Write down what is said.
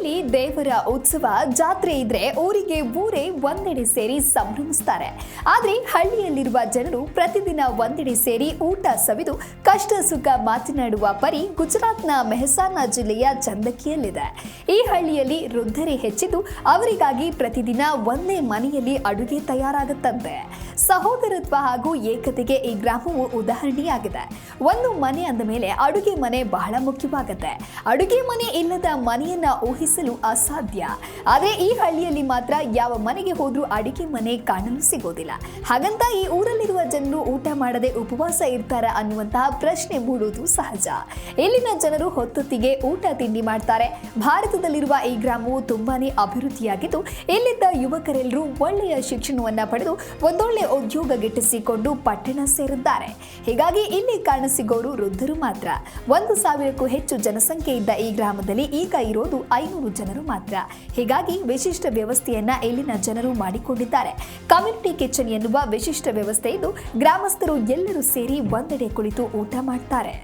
ಎಲ್ಲಿ ದೇವರ ಉತ್ಸವ ಜಾತ್ರೆ ಇದ್ರೆ ಊರಿಗೆ ಊರೇ ಒಂದೆಡೆ ಸೇರಿ ಸಂಭ್ರಮಿಸ್ತಾರೆ. ಆದ್ರೆ ಹಳ್ಳಿಯಲ್ಲಿರುವ ಜನರು ಪ್ರತಿದಿನ ಒಂದೆಡೆ ಸೇರಿ ಊಟ ಸವಿದು ಕಷ್ಟ ಸುಖ ಮಾತನಾಡುವ ಪರಿ ಗುಜರಾತ್ನ ಮೆಹಸಾನಾ ಜಿಲ್ಲೆಯ ಚಂದಕಿಯಲ್ಲಿದೆ. ಈ ಹಳ್ಳಿಯಲ್ಲಿ ವೃದ್ಧರೇ ಹೆಚ್ಚಿದ್ದು ಅವರಿಗಾಗಿ ಪ್ರತಿದಿನ ಒಂದೇ ಮನೆಯಲ್ಲಿ ಅಡುಗೆ ತಯಾರಾಗುತ್ತಂತೆ. ಸಹೋದರತ್ವ ಹಾಗೂ ಏಕತೆಗೆ ಈ ಗ್ರಾಮವು ಉದಾಹರಣೆಯಾಗಿದೆ. ಒಂದು ಮನೆ ಅಂದ ಮೇಲೆ ಅಡುಗೆ ಮನೆ ಬಹಳ ಮುಖ್ಯವಾಗುತ್ತೆ. ಅಡುಗೆ ಮನೆ ಇಲ್ಲದ ಮನೆಯನ್ನ ಊಹಿಸಲು ಅಸಾಧ್ಯ. ಆದರೆ ಈ ಹಳ್ಳಿಯಲ್ಲಿ ಮಾತ್ರ ಯಾವ ಮನೆಗೆ ಹೋದ್ರೂ ಅಡುಗೆ ಮನೆ ಕಾಣಲು ಸಿಗೋದಿಲ್ಲ. ಹಾಗಂತ ಈ ಊರಲ್ಲಿರುವ ಜನರು ಊಟ ಮಾಡದೆ ಉಪವಾಸ ಇರ್ತಾರ ಅನ್ನುವಂತಹ ಪ್ರಶ್ನೆ ಮೂಡುವುದು ಸಹಜ. ಇಲ್ಲಿನ ಜನರು ಹೊತ್ತೊತ್ತಿಗೆ ಊಟ ತಿಂಡಿ ಮಾಡ್ತಾರೆ. ಭಾರತದಲ್ಲಿರುವ ಈ ಗ್ರಾಮವು ತುಂಬಾನೇ ಅಭಿವೃದ್ಧಿಯಾಗಿದ್ದು ಇಲ್ಲಿದ್ದ ಯುವಕರೆಲ್ಲರೂ ಒಳ್ಳೆಯ ಶಿಕ್ಷಣವನ್ನ ಪಡೆದು ಒಂದೊಳ್ಳೆ ಉದ್ಯೋಗ ಗಿಟ್ಟಿಸಿಕೊಂಡು ಪಟ್ಟಣ ಸೇರಿದ್ದಾರೆ. ಹೀಗಾಗಿ ಇಲ್ಲಿ ಕಾಣಸಿಗೋರು ವೃದ್ಧರು ಮಾತ್ರ. 1,000ಕ್ಕೂ ಹೆಚ್ಚು ಜನಸಂಖ್ಯೆ ಇದ್ದ ಈ ಗ್ರಾಮದಲ್ಲಿ ಈಗ ಇರೋದು 500 ಜನರು ಮಾತ್ರ. ಹೀಗಾಗಿ ವಿಶಿಷ್ಟ ವ್ಯವಸ್ಥೆಯನ್ನ ಇಲ್ಲಿನ ಜನರು ಮಾಡಿಕೊಂಡಿದ್ದಾರೆ. ಕಮ್ಯುನಿಟಿ ಕಿಚನ್ ಎನ್ನುವ ವಿಶಿಷ್ಟ ವ್ಯವಸ್ಥೆ ಇದ್ದು ಗ್ರಾಮಸ್ಥರು ಎಲ್ಲರೂ ಸೇರಿ ಒಂದೆಡೆ ಕುಳಿತು ಊಟ ಮಾಡ್ತಾರೆ.